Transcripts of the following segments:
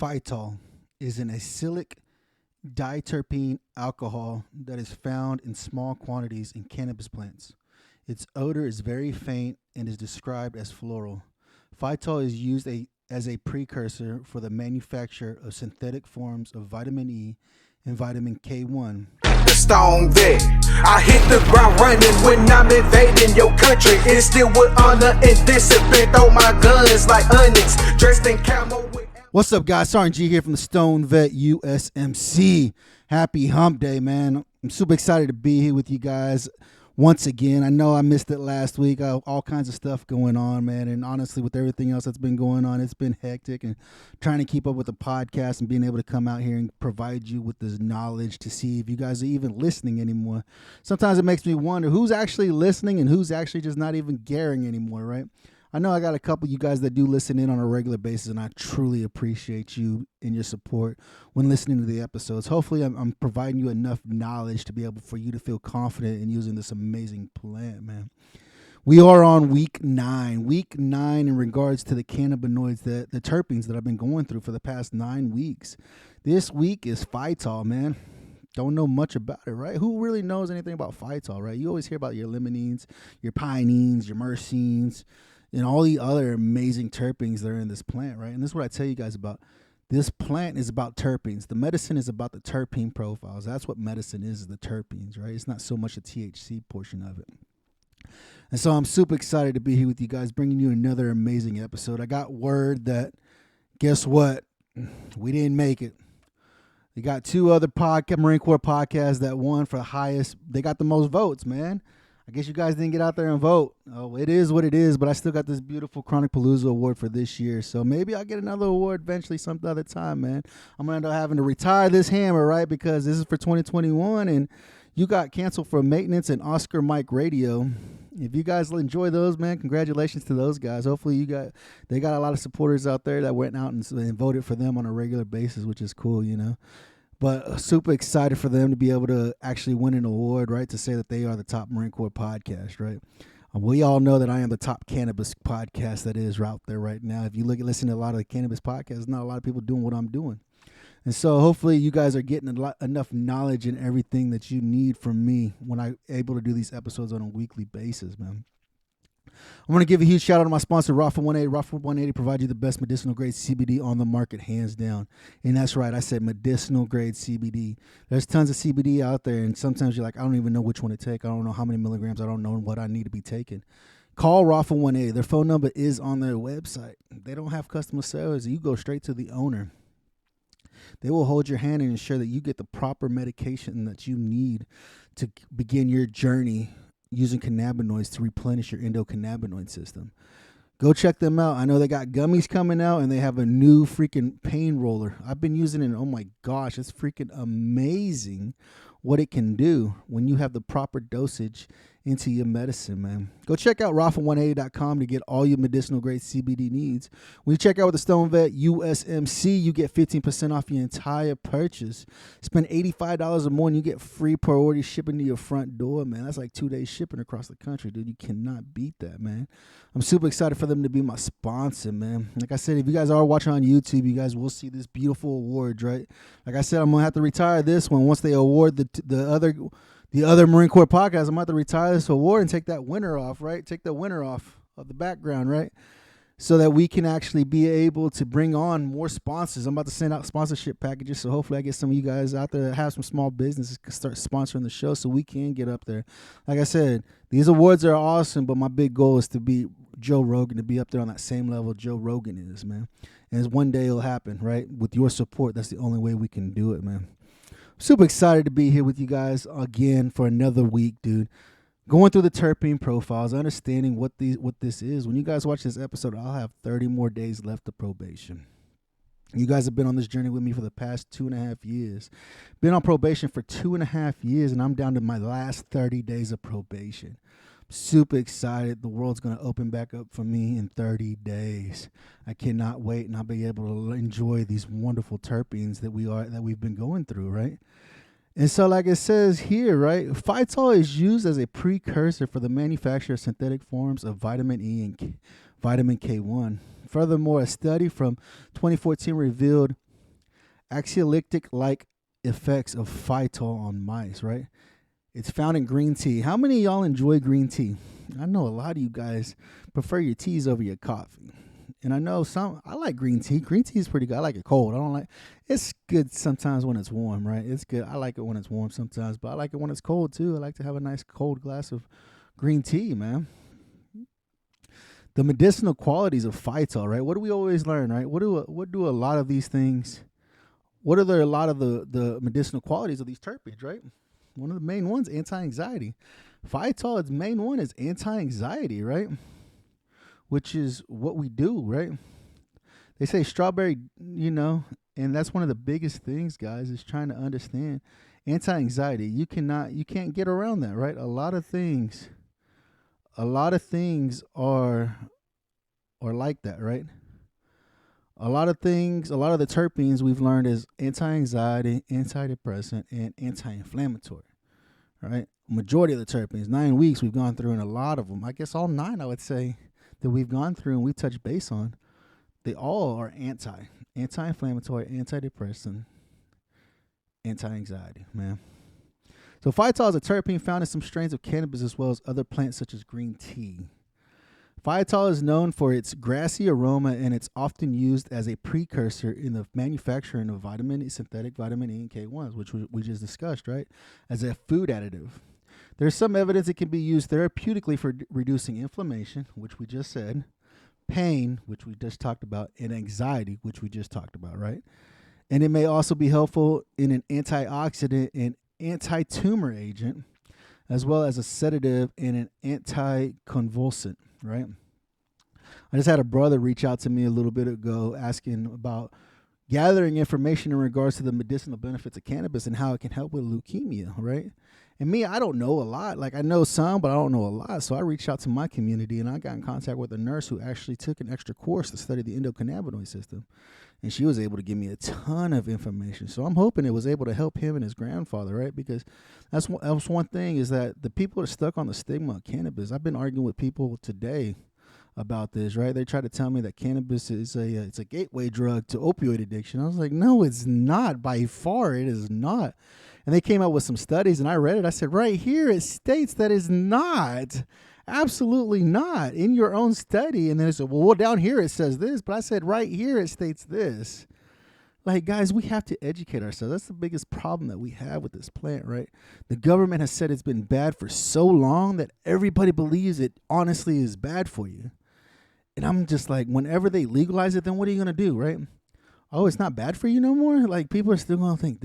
PHYTOL is an acylic diterpene alcohol that is found in small quantities in cannabis plants. Its odor is very faint and is described as floral. PHYTOL is used as a precursor for the manufacture of synthetic forms of vitamin E and vitamin K1. The stone vet. I hit the ground running when I'm invading your country. And still with honor and discipline. Throw my guns like onions. Dressed in camo with... What's up, guys? Sergeant G here from the STONED VET USMC. Happy hump day, man. I'm super excited to be here with you guys once again. I know I missed it last week. All kinds of stuff going on, man. And honestly, with everything else that's been going on, it's been hectic. And trying to keep up with the podcast and being able to come out here and provide you with this knowledge to see if you guys are even listening anymore. Sometimes it makes me wonder who's actually listening and who's actually just not even caring anymore, right? I know I got a couple of you guys that do listen in on a regular basis, and I truly appreciate you and your support when listening to the episodes. Hopefully, I'm providing you enough knowledge to be able for you to feel confident in using this amazing plant, man. We are on week 9. Week 9 in regards to the cannabinoids, the terpenes that I've been going through for the past 9 weeks. This week is PHYTOL, man. Don't know much about it, right? Who really knows anything about PHYTOL, right? You always hear about your limonene, your pinene, your myrcenes, and all the other amazing terpenes that are in this plant, right? And this is what I tell you guys about. This plant is about terpenes. The medicine is about the terpene profiles. That's what medicine is the terpenes, right? It's not so much the THC portion of it. And so I'm super excited to be here with you guys, bringing you another amazing episode. I got word that, guess what? We didn't make it. We got 2 other Marine Corps podcasts that won for the highest. They got the most votes, man. I guess you guys didn't get out there and vote. Oh, it is what it is, but I still got this beautiful Chronic Palooza award for this year. So maybe I'll get another award eventually some other time, man. I'm going to end up having to retire this hammer, right? Because this is for 2021, and you got canceled for maintenance and Oscar Mike Radio. If you guys enjoy those, man, congratulations to those guys. Hopefully they got a lot of supporters out there that went out and voted for them on a regular basis, which is cool, you know. But super excited for them to be able to actually win an award, right, to say that they are the top Marine Corps podcast, right? We all know that I am the top cannabis podcast that is out there right now. If you listen to a lot of the cannabis podcasts, there's not a lot of people doing what I'm doing. And so hopefully you guys are getting enough knowledge and everything that you need from me when I'm able to do these episodes on a weekly basis, man. I want to give a huge shout out to my sponsor, Rafa 180. Rafa 180 provides you the best medicinal grade CBD on the market, hands down. And that's right, I said medicinal grade CBD. There's tons of CBD out there, and sometimes you're like, I don't even know which one to take. I don't know how many milligrams. I don't know what I need to be taking. Call Rafa 180. Their phone number is on their website. They don't have customer service. You go straight to the owner. They will hold your hand and ensure that you get the proper medication that you need to begin your journey using cannabinoids to replenish your endocannabinoid system. Go check them out. I know they got gummies coming out, and they have a new freaking pain roller. I've been using it, and oh my gosh, it's freaking amazing what it can do when you have the proper dosage into your medicine, man. Go check out rafa180.com to get all your medicinal grade CBD needs. When you check out with the STONED VET USMC, you get 15% off your entire purchase. Spend $85 or more and you get free priority shipping to your front door, man. That's like 2 days shipping across the country, dude. You cannot beat that, man. I'm super excited for them to be my sponsor, man. Like I said, if you guys are watching on YouTube, you guys will see this beautiful award, right? Like I said, I'm going to have to retire this one once they award the other Marine Corps podcast. I'm about to retire this award and take that winner off, right? Take the winner off of the background, right? So that we can actually be able to bring on more sponsors. I'm about to send out sponsorship packages, so hopefully I get some of you guys out there that have some small businesses to start sponsoring the show so we can get up there. Like I said, these awards are awesome, but my big goal is to be Joe Rogan, to be up there on that same level Joe Rogan is, man. And one day it'll happen, right? With your support, that's the only way we can do it, man. Super excited to be here with you guys again for another week, dude. Going through the terpene profiles, understanding what this is. When you guys watch this episode, I'll have 30 more days left of probation. You guys have been on this journey with me for the past 2.5 years. Been on probation for 2.5 years, and I'm down to my last 30 days of probation. Super excited. The world's going to open back up for me in 30 days. I cannot wait, and I'll be able to enjoy these wonderful terpenes that we've been going through, right? And so like it says here, right, PHYTOL is used as a precursor for the manufacture of synthetic forms of vitamin E and vitamin K1. Furthermore, a study from 2014 revealed Anxiolytic-like effects of PHYTOL on mice, right? It's found in green tea. How many of y'all enjoy green tea? I know a lot of you guys prefer your teas over your coffee. And I know I like green tea. Green tea is pretty good. I like it cold. I don't like, it's good sometimes when it's warm, right? It's good. I like it when it's warm sometimes, but I like it when it's cold too. I like to have a nice cold glass of green tea, man. The medicinal qualities of PHYTOL, right? What do we always learn, right? What do a lot of these things, what are there a lot of the medicinal qualities of these terpenes, right? One of the main ones, anti-anxiety. PHYTOL, its main one is anti-anxiety, right? Which is what we do, right? They say strawberry, and that's one of the biggest things, guys, is trying to understand anti-anxiety. You can't get around that, right? A lot of things are like that, right? A lot of the terpenes we've learned is anti-anxiety, antidepressant, and anti-inflammatory, right? Majority of the terpenes, 9 weeks we've gone through, and a lot of them, I guess all 9, I would say, that we've gone through and we touched base on, they all are anti-inflammatory, antidepressant, anti-anxiety, man. So PHYTOL is a terpene found in some strains of cannabis as well as other plants such as green tea. PHYTOL is known for its grassy aroma, and it's often used as a precursor in the manufacturing of synthetic vitamin E and K1s, which we just discussed, right? As a food additive. There's some evidence it can be used therapeutically for reducing inflammation, which we just said, pain, which we just talked about, and anxiety, which we just talked about, right? And it may also be helpful in an antioxidant and anti-tumor agent, as well as a sedative and an anticonvulsant, right? I just had a brother reach out to me a little bit ago asking about gathering information in regards to the medicinal benefits of cannabis and how it can help with leukemia, right? And me, I don't know a lot. Like, I know some, but I don't know a lot. So I reached out to my community, and I got in contact with a nurse who actually took an extra course to study the endocannabinoid system. And she was able to give me a ton of information. So I'm hoping it was able to help him and his grandfather, right? Because that's one thing, is that the people are stuck on the stigma of cannabis. I've been arguing with people today about this, right? They try to tell me that cannabis is it's a gateway drug to opioid addiction. I was like, no, it's not. By far, it is not. And they came out with some studies, and I read it. I said, right here, it states that it's not. Absolutely not. In your own study. And then they said, well, down here it says this. But I said, right here it states this. Like, guys, we have to educate ourselves. That's the biggest problem that we have with this plant, right? The government has said it's been bad for so long that everybody believes it honestly is bad for you. And I'm just like, whenever they legalize it, then what are you going to do, right? Oh, it's not bad for you no more? Like, people are still going to think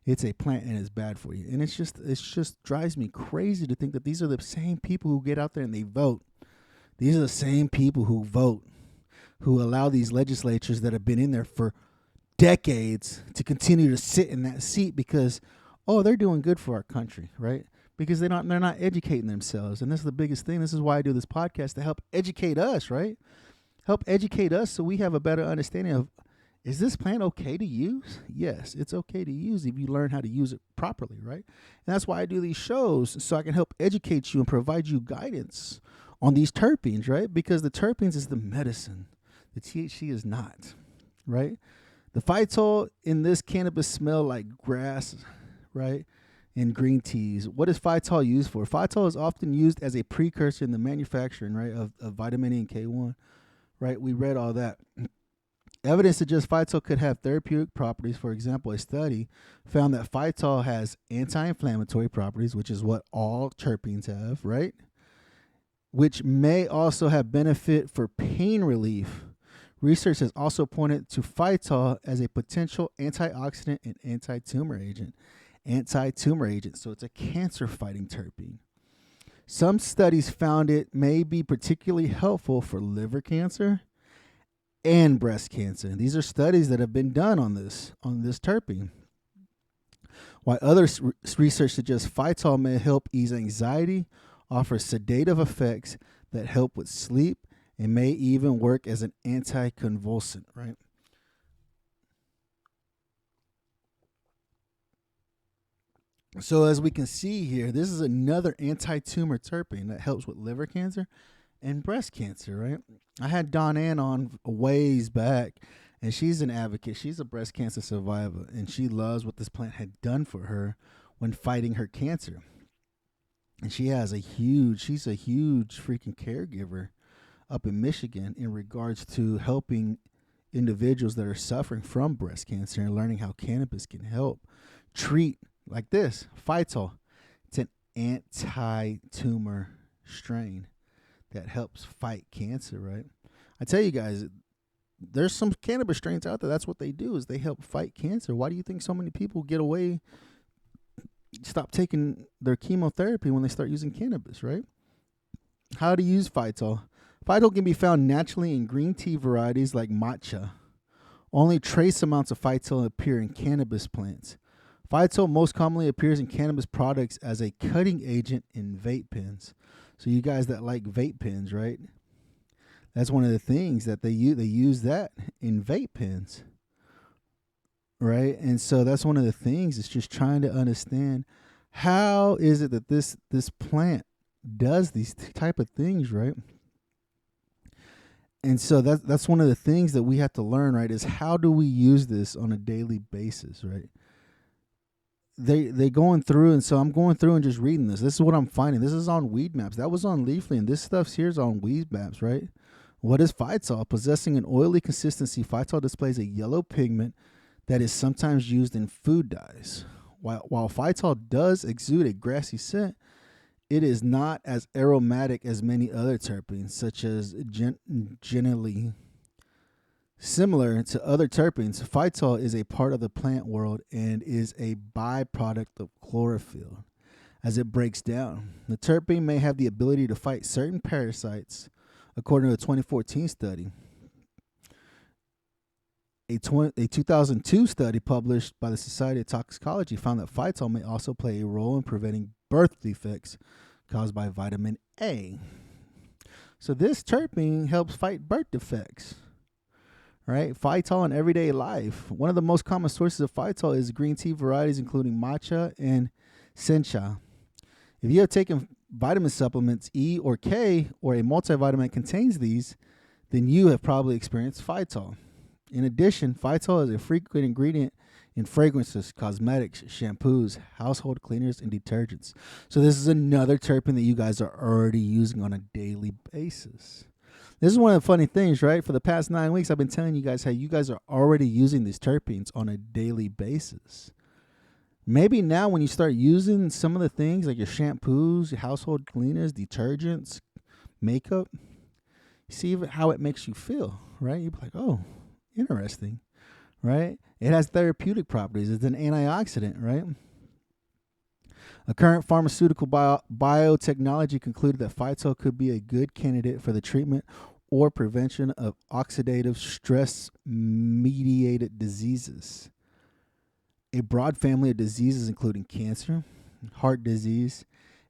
it's a plant and it's bad for you. And it just drives me crazy to think that these are the same people who get out there and they vote. These are the same people who vote, who allow these legislatures that have been in there for decades to continue to sit in that seat because, oh, they're doing good for our country, right? Because they're not educating themselves. And this is the biggest thing. This is why I do this podcast, to help educate us, right? Help educate us so we have a better understanding of, is this plant okay to use? Yes, it's okay to use if you learn how to use it properly, right? And that's why I do these shows, so I can help educate you and provide you guidance on these terpenes, right? Because the terpenes is the medicine. The THC is not, right? The PHYTOL in this cannabis smell like grass, right? And green teas. What is PHYTOL used for? PHYTOL is often used as a precursor in the manufacturing, right, of vitamin E and K1, right? We read all that. Evidence suggests PHYTOL could have therapeutic properties. For example, a study found that PHYTOL has anti-inflammatory properties, which is what all terpenes have, right? Which may also have benefit for pain relief. Research has also pointed to PHYTOL as a potential antioxidant and anti-tumor agent. So it's a cancer-fighting terpene. Some studies found it may be particularly helpful for liver cancer and breast cancer. And these are studies that have been done on this terpene. While other research suggests PHYTOL may help ease anxiety, offer sedative effects that help with sleep, and may even work as an anticonvulsant, right? So as we can see here, this is another anti-tumor terpene that helps with liver cancer and breast cancer, right? I had Don Ann on a ways back, And she's an advocate. She's a breast cancer survivor, and she loves what this plant had done for her when fighting her cancer. And she's a huge freaking caregiver up in Michigan in regards to helping individuals that are suffering from breast cancer and learning how cannabis can help treat like this PHYTOL. It's an anti-tumor strain that helps fight cancer, right? I tell you guys, there's some cannabis strains out there. That's what they do, is they help fight cancer. Why do you think so many people stop taking their chemotherapy when they start using cannabis, right? How to use PHYTOL. PHYTOL can be found naturally in green tea varieties like matcha. Only trace amounts of PHYTOL appear in cannabis plants. PHYTOL most commonly appears in cannabis products as a cutting agent in vape pens. So you guys that like vape pens, right? That's one of the things that they use. They use that in vape pens, right? And so that's one of the things. It's just trying to understand how is it that this plant does these type of things, right? And so that's one of the things that we have to learn, right? Is how do we use this on a daily basis, right? They going through, and so I'm going through and just reading this. This is what I'm finding. This is on Weed Maps. That was on Leafly, and this stuff's here's on Weed Maps, right? What is PHYTOL? Possessing an oily consistency, PHYTOL displays a yellow pigment that is sometimes used in food dyes. While PHYTOL does exude a grassy scent, it is not as aromatic as many other terpenes, such as generally. Similar to other terpenes, PHYTOL is a part of the plant world and is a byproduct of chlorophyll. As it breaks down, the terpene may have the ability to fight certain parasites, according to a 2014 study. A 2002 study published by the Society of Toxicology found that PHYTOL may also play a role in preventing birth defects caused by vitamin A. So this terpene helps fight birth defects, right? PHYTOL in everyday life. One of the most common sources of PHYTOL is green tea varieties, including matcha and sencha. If you have taken vitamin supplements E or K, or a multivitamin that contains these, then you have probably experienced PHYTOL. In addition, PHYTOL is a frequent ingredient in fragrances, cosmetics, shampoos, household cleaners, and detergents. So this is another terpene that you guys are already using on a daily basis. This is one of the funny things, right? For the past 9 weeks, I've been telling you guys how you guys are already using these terpenes on a daily basis. Maybe now when you start using some of the things like your shampoos, your household cleaners, detergents, makeup, see how it makes you feel, right? You're like, oh, interesting, right? It has therapeutic properties. It's an antioxidant, right? A current pharmaceutical biotechnology concluded that PHYTOL could be a good candidate for the treatment or prevention of oxidative stress-mediated diseases. A broad family of diseases including cancer, heart disease,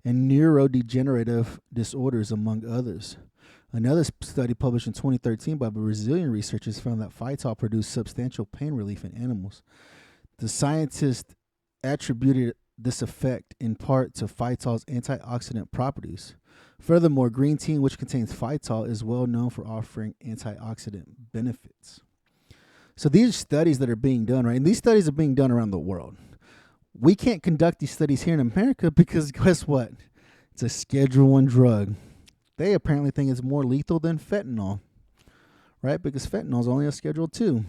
and neurodegenerative disorders, among others. Another study published in 2013 by Brazilian researchers found that PHYTOL produced substantial pain relief in animals. The scientists attributed this effect in part to PHYTOL's antioxidant properties. Furthermore, green tea, which contains PHYTOL, is well known for offering antioxidant benefits. So these studies that are being done, right? And these studies are being done around the world. We can't conduct these studies here in America because guess what? It's a Schedule 1 drug. They apparently think it's more lethal than fentanyl, right? Because fentanyl is only a Schedule 2.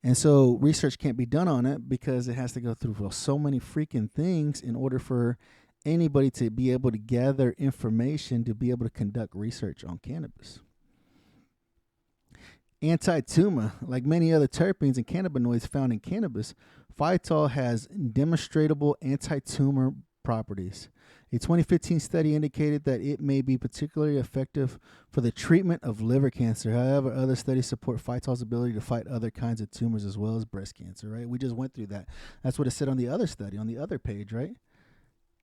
And so research can't be done on it because it has to go through so many freaking things in order for anybody to be able to gather information to be able to conduct research on cannabis. Anti-tumor, like many other terpenes and cannabinoids found in cannabis, PHYTOL has demonstrable anti-tumor properties. A 2015 study indicated that it may be particularly effective for the treatment of liver cancer. However, other studies support PHYTOL's ability to fight other kinds of tumors as well as breast cancer, right? We just went through that. That's what it said on the other study, on the other page, right?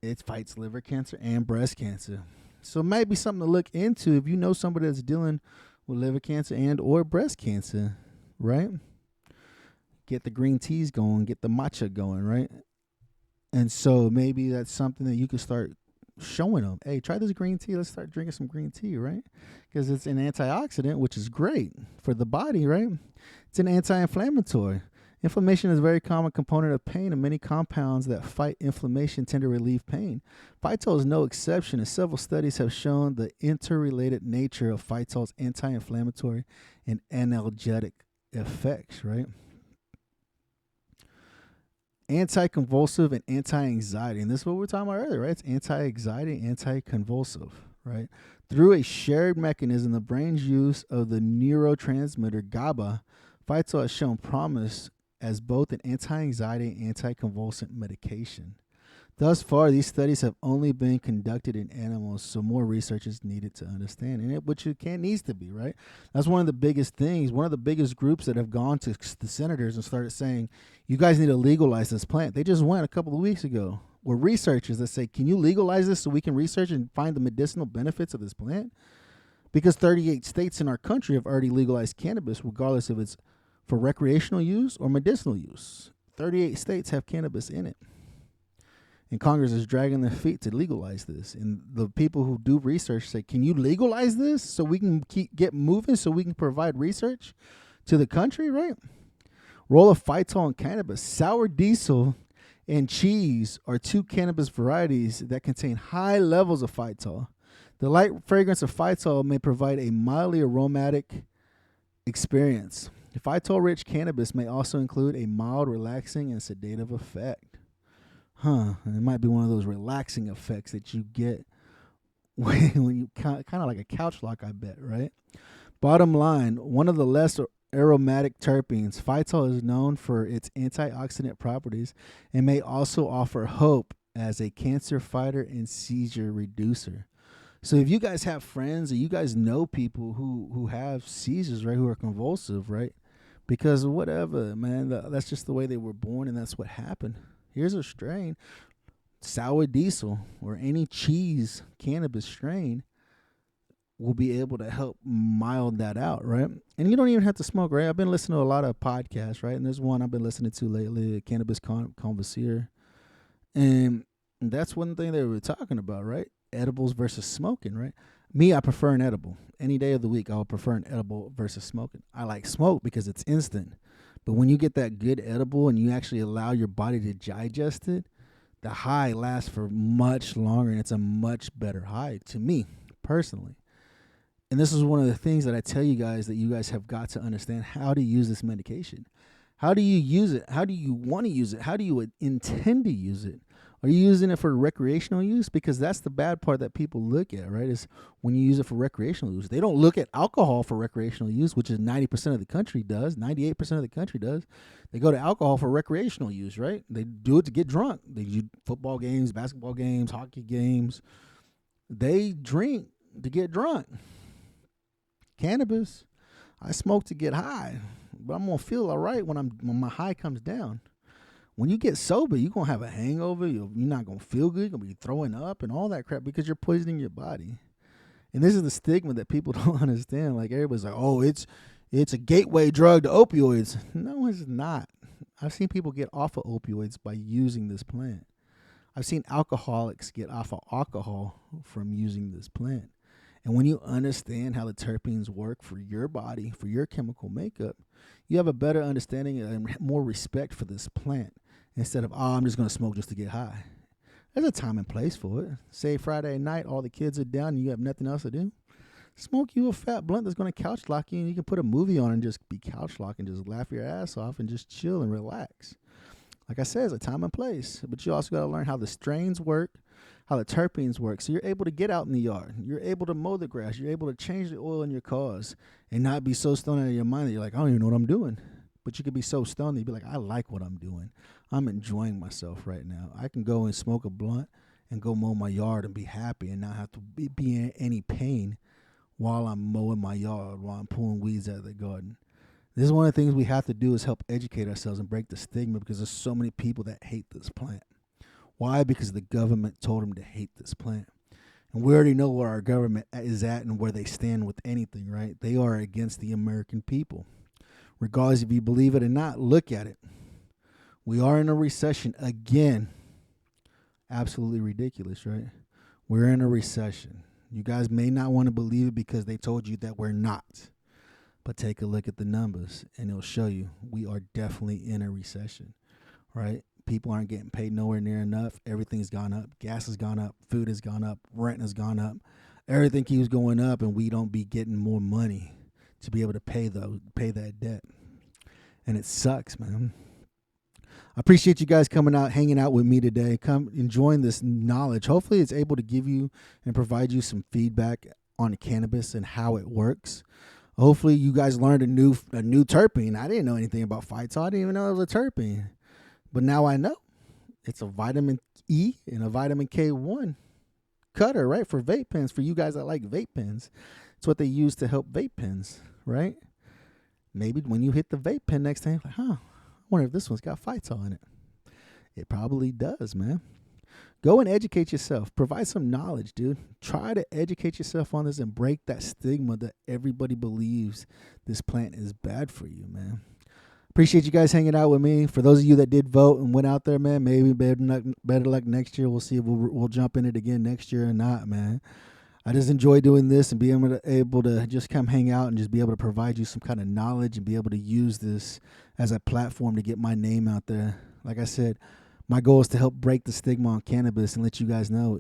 It fights liver cancer and breast cancer. So maybe something to look into if you know somebody that's dealing with liver cancer and or breast cancer, right? Get the green teas going, get the matcha going, right? And so maybe that's something that you could start showing them, hey, try this green tea. Let's start drinking some green tea, right? Because it's an antioxidant, which is great for the body, right? It's an anti-inflammatory. Inflammation is a very common component of pain, and many compounds that fight inflammation tend to relieve pain. PHYTOL is no exception, and several studies have shown the interrelated nature of PHYTOL's anti-inflammatory and analgesic effects, right? Anti-convulsive and anti-anxiety, and this is what we were talking about earlier, right? It's anti-anxiety, anti-convulsive, right? Through a shared mechanism, the brain's use of the neurotransmitter GABA, PHYTOL has shown promise as both an anti-anxiety and anti-convulsant medication. Thus far, these studies have only been conducted in animals, so more research is needed to understand, and which it needs to be, right? That's one of the biggest things. One of the biggest groups that have gone to the senators and started saying, you guys need to legalize this plant. They just went a couple of weeks ago with researchers that say, can you legalize this so we can research and find the medicinal benefits of this plant? Because 38 states in our country have already legalized cannabis, regardless if it's for recreational use or medicinal use. 38 states have cannabis in it. And Congress is dragging their feet to legalize this. And the people who do research say, can you legalize this so we can get moving, so we can provide research to the country, right? Role of PHYTOL in cannabis. Sour diesel and cheese are two cannabis varieties that contain high levels of PHYTOL. The light fragrance of PHYTOL may provide a mildly aromatic experience. PHYTOL-rich cannabis may also include a mild, relaxing, and sedative effect. It might be one of those relaxing effects that you get when you kind of like a couch lock, I bet, right? Bottom line, one of the less aromatic terpenes, PHYTOL is known for its antioxidant properties and may also offer hope as a cancer fighter and seizure reducer. So if you guys have friends or you guys know people who have seizures, right, who are convulsive, right, because of whatever, man, that's just the way they were born and that's what happened. Here's a strain, sour diesel or any cheese cannabis strain will be able to help mild that out, right? And you don't even have to smoke, right? I've been listening to a lot of podcasts, right? And there's one I've been listening to lately, Cannabis Conversaire. And that's one thing they were talking about, right? Edibles versus smoking, right? Me, I prefer an edible. Any day of the week, I would prefer an edible versus smoking. I like smoke because it's instant. But when you get that good edible and you actually allow your body to digest it, the high lasts for much longer and it's a much better high to me personally. And this is one of the things that I tell you guys that you guys have got to understand how to use this medication. How do you use it? How do you want to use it? How do you intend to use it? Are you using it for recreational use? Because that's the bad part that people look at, right? Is when you use it for recreational use. They don't look at alcohol for recreational use, which is 90% of the country does. 98% of the country does. They go to alcohol for recreational use, right? They do it to get drunk. They do football games, basketball games, hockey games. They drink to get drunk. Cannabis, I smoke to get high, but I'm going to feel all right when my high comes down. When you get sober, you're going to have a hangover. You're not going to feel good. You're going to be throwing up and all that crap because you're poisoning your body. And this is the stigma that people don't understand. Like, everybody's like, oh, it's a gateway drug to opioids. No, it's not. I've seen people get off of opioids by using this plant. I've seen alcoholics get off of alcohol from using this plant. And when you understand how the terpenes work for your body, for your chemical makeup, you have a better understanding and more respect for this plant. Instead of, I'm just going to smoke just to get high. There's a time and place for it. Say Friday night, all the kids are down and you have nothing else to do. Smoke you a fat blunt that's going to couch lock you, and you can put a movie on and just be couch locked and just laugh your ass off and just chill and relax. Like I said, it's a time and place. But you also got to learn how the strains work, how the terpenes work. So you're able to get out in the yard. You're able to mow the grass. You're able to change the oil in your cars and not be so stoned out of your mind that you're like, I don't even know what I'm doing. But you could be so stoned that you'd be like, I like what I'm doing. I'm enjoying myself right now. I can go and smoke a blunt and go mow my yard and be happy and not have to be in any pain while I'm mowing my yard, while I'm pulling weeds out of the garden. This is one of the things we have to do is help educate ourselves and break the stigma, because there's so many people that hate this plant. Why? Because the government told them to hate this plant. And we already know where our government is at and where they stand with anything, right? They are against the American people. Regardless if you believe it or not, look at it. We are in a recession again. Absolutely ridiculous, right? We're in a recession. You guys may not want to believe it because they told you that we're not. But take a look at the numbers and it'll show you we are definitely in a recession, right? People aren't getting paid nowhere near enough. Everything's gone up. Gas has gone up. Food has gone up. Rent has gone up. Everything keeps going up, and we don't be getting more money to be able to pay that debt. And it sucks, man. I appreciate you guys coming out, hanging out with me today. Come enjoying this knowledge. Hopefully it's able to give you and provide you some feedback on cannabis and how it works. Hopefully you guys learned a new terpene. I didn't know anything about PHYTOL. I didn't even know it was a terpene. But now I know. It's a vitamin E and a vitamin K1 cutter, right? For vape pens, for you guys that like vape pens. It's what they use to help vape pens, right? Maybe when you hit the vape pen next time, like, I wonder if this one's got PHYTOL in it. It probably does, man. Go and educate yourself. Provide some knowledge, dude. Try to educate yourself on this and break that stigma that everybody believes this plant is bad for you, man. Appreciate you guys hanging out with me. For those of you that did vote and went out there, man, maybe better luck next year. We'll see if we'll jump in it again next year or not, man. I just enjoy doing this and being able to just come hang out and just be able to provide you some kind of knowledge and be able to use this as a platform to get my name out there. Like I said, my goal is to help break the stigma on cannabis and let you guys know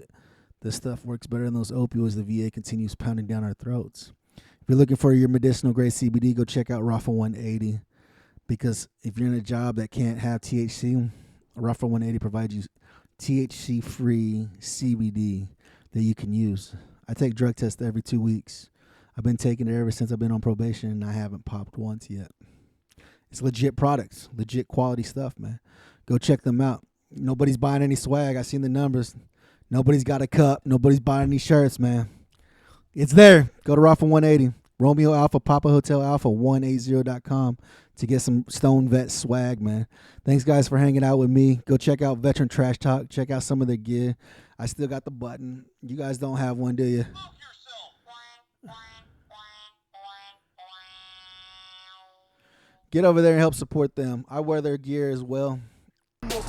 this stuff works better than those opioids the VA continues pounding down our throats. If you're looking for your medicinal grade CBD, go check out Raffle 180. Because if you're in a job that can't have THC, Raffle 180 provides you THC-free CBD that you can use. I take drug tests every 2 weeks. I've been taking it ever since I've been on probation, and I haven't popped once yet. It's legit products, legit quality stuff, man. Go check them out. Nobody's buying any swag. I seen the numbers. Nobody's got a cup. Nobody's buying any shirts, man. It's there. Go to Raffle 180. Romeo Alpha, Papa Hotel Alpha, 180.com to get some Stone Vet swag, man. Thanks, guys, for hanging out with me. Go check out Veteran Trash Talk. Check out some of their gear. I still got the button. You guys don't have one, do you? Get over there and help support them. I wear their gear as well.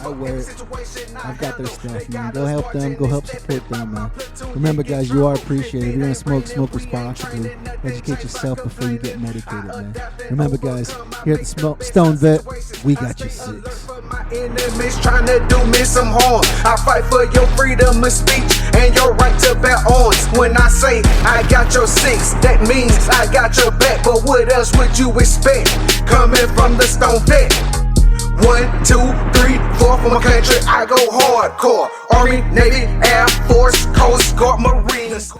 I wear it. I've got their stuff, man. Go help them. Go help support them, man. Remember, guys, you are appreciated. If you're going to smoke responsibly. Educate yourself before you get medicated, man. Remember, guys, here at the Stone Vet, we got your six. My enemies trying to do me some harm. I fight for your freedom of speech and your right to bear arms. When I say I got your six, that means I got your back. But what else would you expect coming from the Stone Vet? 1, 2, 3, 4 for my country, I go hardcore. Army, Navy, Air Force, Coast Guard, Marines.